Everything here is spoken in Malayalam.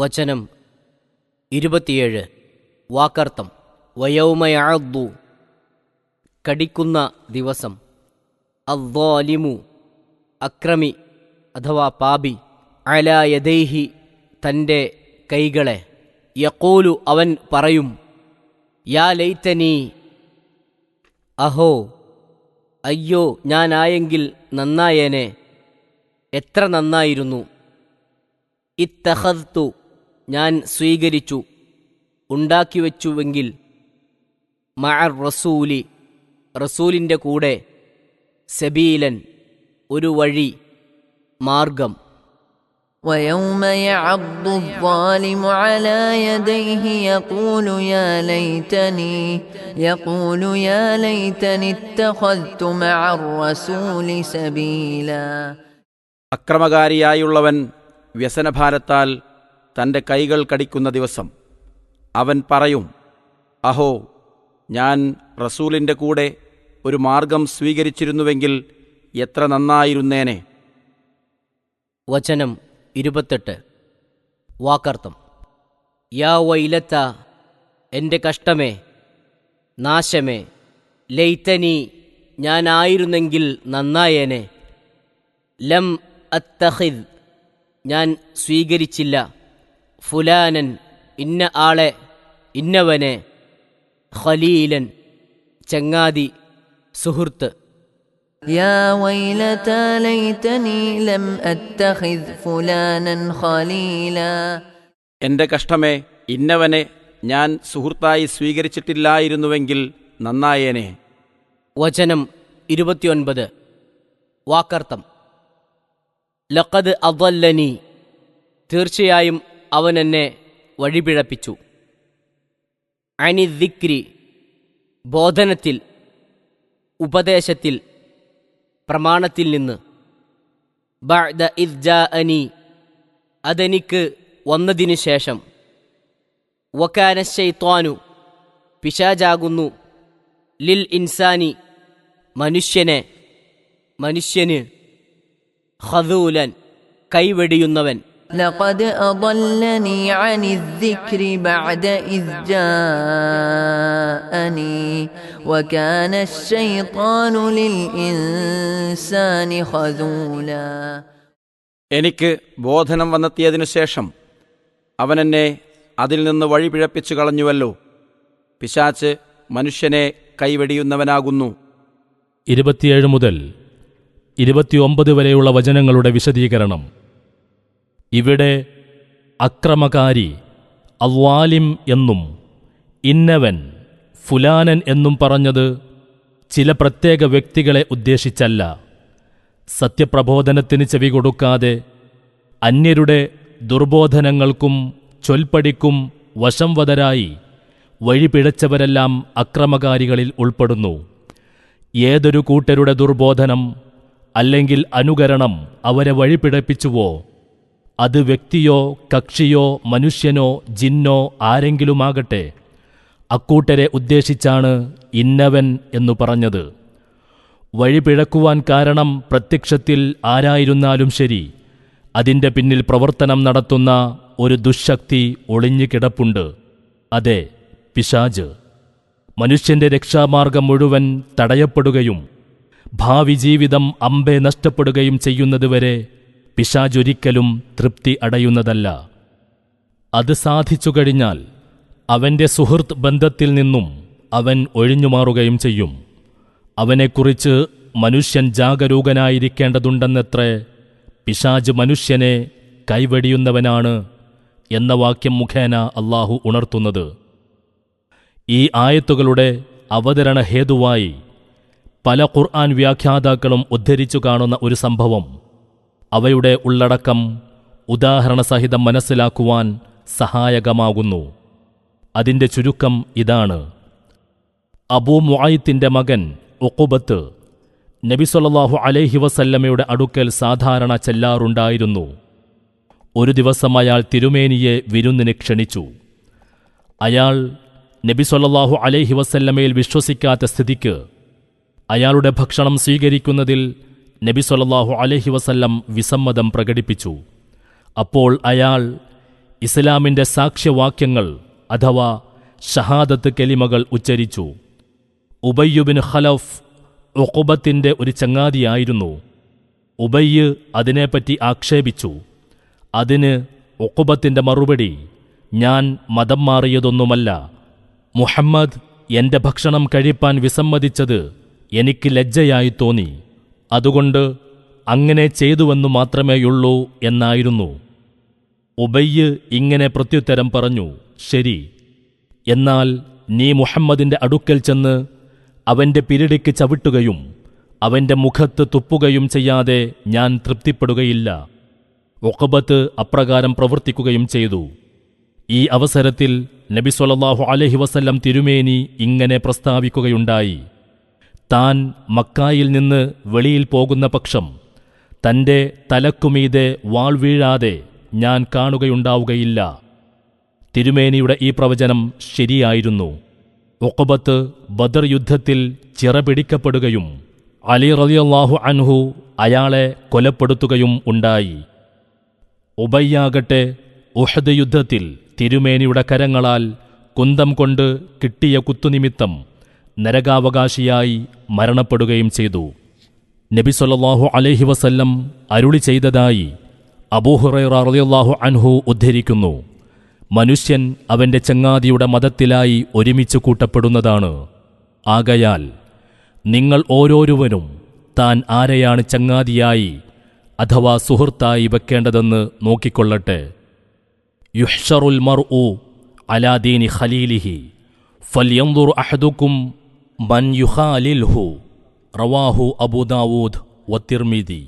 വചനം 27. വാക്കർത്ഥം. വയൗമയഅദ്ദു, കടിക്കുന്ന ദിവസം, അദ്ദാലിമു, അക്രമി അഥവാ പാപി, അലാ യദൈഹി, തൻ്റെ കൈകളെ, യഖൂലു, അവൻ പറയും, യാ ലൈതനീ, അഹോ, അയ്യോ ഞാനായെങ്കിൽ നന്നായേനെ, എത്ര നന്നായിരുന്നു, ഇത്തഖദ്തു, ഞാൻ സ്വീകരിച്ചു, ഉണ്ടാക്കിവെച്ചുവെങ്കിൽ, മഅർ റസൂലി, റസൂലിൻ്റെ കൂടെ, സബീലൻ, ഒരു വഴി, മാർഗം. ويوم يعض الظالم على يديه يقول يا ليتني اتخذت مع الرسول سبيلا. അക്രമകാരിയായുള്ളവൻ വ്യസനഭാരത്താൽ തൻ്റെ കൈകൾ കടിക്കുന്ന ദിവസം അവൻ പറയും, അഹോ, ഞാൻ റസൂലിൻ്റെ കൂടെ ഒരു മാർഗം സ്വീകരിച്ചിരുന്നുവെങ്കിൽ എത്ര നന്നായിരുന്നേനെ. വചനം 28. വാക്കർത്ഥം. യാ വൈലത്ത, എൻ്റെ കഷ്ടമേ, നാശമേ, ലൈതനി, ഞാനായിരുന്നെങ്കിൽ നന്നായേനെ, ലം അത്തഖിദ്, ഞാൻ സ്വീകരിച്ചില്ല, ഫുലാനൻ, ഇന്ന ആളെ, ഇന്നവനെ, ഖലീലൻ, ചങ്ങാതി, സുഹൃത്ത്. يا ويلتى ليتني لم أتخذ فلانا خليلا. എൻ്റെ കഷ്ടമേ, ഇന്നവനെ ഞാൻ സുഹൃത്തായി സ്വീകരിച്ചിട്ടില്ലായിരുന്നുവെങ്കിൽ നന്നായേനെ. വചനം 29. വാക്കർത്ഥം. ലഖദ് അദല്ലനി, തീർച്ചയായും അവൻ എന്നെ വഴിപിഴപ്പിച്ചു, അനി ദിക്രി, ബോധനത്തിൽ, ഉപദേശത്തിൽ, പ്രമാണത്തിൽ നിന്ന്, ബഅദ ഇദ് ജാഅനി, അതെനിക്ക് വന്നതിനു ശേഷം, വകാന ശൈത്വാനു, പിശാചാകുന്നു, ലിൽ ഇൻസാനി, മനുഷ്യന്, ഖദൂലൻ, കൈവെടിയുന്നവൻ. لقد أضلني عن الذكر بعد إذ جاءني وكان الشيطان للإنسان خذولا. എനിക്ക് ബോധനം വന്നെത്തിയതിനു ശേഷം അവൻ എന്നെ അതിൽ നിന്ന് വഴി പിഴപ്പിച്ചു കളഞ്ഞുവല്ലോ. പിശാച് മനുഷ്യനെ കൈവെടിയുന്നവനാകുന്നു. 27 മുതൽ 29 വരെയുള്ള വചനങ്ങളുടെ വിശദീകരണം. ഇവിടെ അക്രമകാരി, അവ്വാലിം എന്നും ഇന്നവൻ, ഫുലാനൻ എന്നും പറഞ്ഞത് ചില പ്രത്യേക വ്യക്തികളെ ഉദ്ദേശിച്ചല്ല. സത്യപ്രബോധനത്തിന് ചെവി കൊടുക്കാതെ അന്യരുടെ ദുർബോധനങ്ങൾക്കും ചൊൽപ്പടിക്കും വശംവദരായി വഴിപിഴച്ചവരെല്ലാം അക്രമകാരികളിൽ ഉൾപ്പെടുന്നു. ഏതൊരു കൂട്ടരുടെ ദുർബോധനം അല്ലെങ്കിൽ അനുകരണം അവരെ വഴിപിഴപ്പിച്ചുവോ, അത് വ്യക്തിയോ കക്ഷിയോ മനുഷ്യനോ ജിന്നോ ആരെങ്കിലുമാകട്ടെ, അക്കൂട്ടരെ ഉദ്ദേശിച്ചാണ് ഇന്നവൻ എന്നു പറഞ്ഞത്. വഴിപിഴക്കുവാൻ കാരണം പ്രത്യക്ഷത്തിൽ ആരായിരുന്നാലും ശരി, അതിൻ്റെ പിന്നിൽ പ്രവർത്തനം നടത്തുന്ന ഒരു ദുശ്ശക്തി ഒളിഞ്ഞു കിടപ്പുണ്ട്. അതെ, പിശാച്. മനുഷ്യന്റെ രക്ഷാമാർഗം മുഴുവൻ തടയപ്പെടുകയും ഭാവി ജീവിതം അമ്പെ നഷ്ടപ്പെടുകയും ചെയ്യുന്നതുവരെ പിശാചൊരിക്കലും തൃപ്തി അടയുന്നതല്ല. അത് സാധിച്ചു കഴിഞ്ഞാൽ അവൻ്റെ സുഹൃത്ത് ബന്ധത്തിൽ നിന്നും അവൻ ഒഴിഞ്ഞുമാറുകയും ചെയ്യും. അവനെക്കുറിച്ച് മനുഷ്യൻ ജാഗരൂകനായിരിക്കേണ്ടതുണ്ടെന്നത്രേ പിശാച് മനുഷ്യനെ കൈവെടിയുന്നവനാണ് എന്ന വാക്യം മുഖേന അല്ലാഹു ഉണർത്തുന്നത്. ഈ ആയത്തുകളുടെ അവതരണ ഹേതുവായി പല ഖുർആൻ വ്യാഖ്യാതാക്കളും ഉദ്ധരിച്ചു കാണുന്ന ഒരു സംഭവം അവയുടെ ഉള്ളടക്കം ഉദാഹരണസഹിതം മനസ്സിലാക്കുവാൻ സഹായകമാകുന്നു. അതിൻ്റെ ചുരുക്കം ഇതാണ്. അബൂ മുഅയ്ത്തിന്റെ മകൻ ഉഖബത്ത് നബി സല്ലല്ലാഹു അലൈഹി വസല്ലമയുടെ അടുക്കൽ സാധാരണ ചെല്ലാറുണ്ടായിരുന്നു. ഒരു ദിവസം അയാൾ തിരുമേനിയെ വിരുന്നിന് ക്ഷണിച്ചു. അയാൾ നബി സല്ലല്ലാഹു അലൈഹി വസല്ലമയിൽ വിശ്വസിക്കാത്ത സ്ഥിതിക്ക് അയാളുടെ ഭക്ഷണം സ്വീകരിക്കുന്നതിൽ നബി സല്ലല്ലാഹു അലൈഹി വസല്ലം വിസമ്മതം പ്രകടിപ്പിച്ചു. അപ്പോൾ അയാൾ ഇസ്ലാമിന്റെ സാക്ഷ്യവാക്യങ്ങൾ അഥവാ ഷഹാദത്ത് കെലിമകൾ ഉച്ചരിച്ചു. ഉബയ്യുബിൻ ഖലഫ് ഉഖബത്തിന്റെ ഒരു ചങ്ങാതിയായിരുന്നു. ഉബയ്യ് അതിനെപ്പറ്റി ആക്ഷേപിച്ചു. അതിന് ഉഖബത്തിന്റെ മറുപടി, ഞാൻ മതം മാറിയതൊന്നുമല്ല. മുഹമ്മദ് എന്റെ ഭക്ഷണം കഴിപ്പാൻ വിസമ്മതിച്ചത് എനിക്ക് ലജ്ജയായി തോന്നി. അതുകൊണ്ട് അങ്ങനെ ചെയ്തുവെന്നു മാത്രമേയുള്ളൂ എന്നായിരുന്നു. ഉബയ്യ് ഇങ്ങനെ പ്രത്യുത്തരം പറഞ്ഞു, ശരി, എന്നാൽ നീ മുഹമ്മദിന്റെ അടുക്കൽ ചെന്ന് അവന്റെ പിരടിക്ക് ചവിട്ടുകയും അവന്റെ മുഖത്ത് തുപ്പുകയും ചെയ്യാതെ ഞാൻ തൃപ്തിപ്പെടുകയില്ല. ഉഖബത്ത് അപ്രകാരം പ്രവർത്തിക്കുകയും ചെയ്തു. ഈ അവസരത്തിൽ നബി സ്വല്ലല്ലാഹു അലൈഹി വസല്ലം തിരുമേനി ഇങ്ങനെ പ്രസ്താവിക്കുകയുണ്ടായി, താൻ മക്കായിൽ നിന്ന് വെളിയിൽ പോകുന്ന പക്ഷം തന്റെ തലക്കുമീതെ വാൾ വീഴാതെ ഞാൻ കാണുകയുണ്ടാവുകയില്ല. തിരുമേനിയുടെ ഈ പ്രവചനം ശരിയായിരുന്നു. ഉഖബത്ത് ബദർ യുദ്ധത്തിൽ ചിറപിടിക്കപ്പെടുകയും അലി റളിയല്ലാഹു അൻഹു അയാളെ കൊലപ്പെടുത്തുകയും ഉണ്ടായി. ഉബയ്യാകട്ടെ ഉഹദ് യുദ്ധത്തിൽ തിരുമേനിയുടെ കരങ്ങളാൽ കുന്തം കൊണ്ട് കിട്ടിയ കുത്തുനിമിത്തം നരകാവകാശിയായി മരണപ്പെടുകയും ചെയ്തു. നബി സല്ലല്ലാഹു അലൈഹി വസല്ലം അരുളി ചെയ്തതായി അബൂ ഹുറൈറ റളിയല്ലാഹു അൻഹു ഉദ്ധരിക്കുന്നു, മനുഷ്യൻ അവന്റെ ചങ്ങാതിയുടെ മതത്തിലായി ഒരുമിച്ച് കൂട്ടപ്പെടുന്നതാണ്. ആകയാൽ നിങ്ങൾ ഓരോരുവരും താൻ ആരെയാണ് ചങ്ങാതിയായി അഥവാ സുഹൃത്തായി വെക്കേണ്ടതെന്ന് നോക്കിക്കൊള്ളട്ടെ. യുഹ്ശറുൽ മർഉ അലാ ദീനി ഖലീലിഹി ഫൽയൻദുർ അഹദുക്കും മൻ യുഖാലിൽഹു റവാഹു അബൂ ദാവൂദ് വത്തിർമിദി.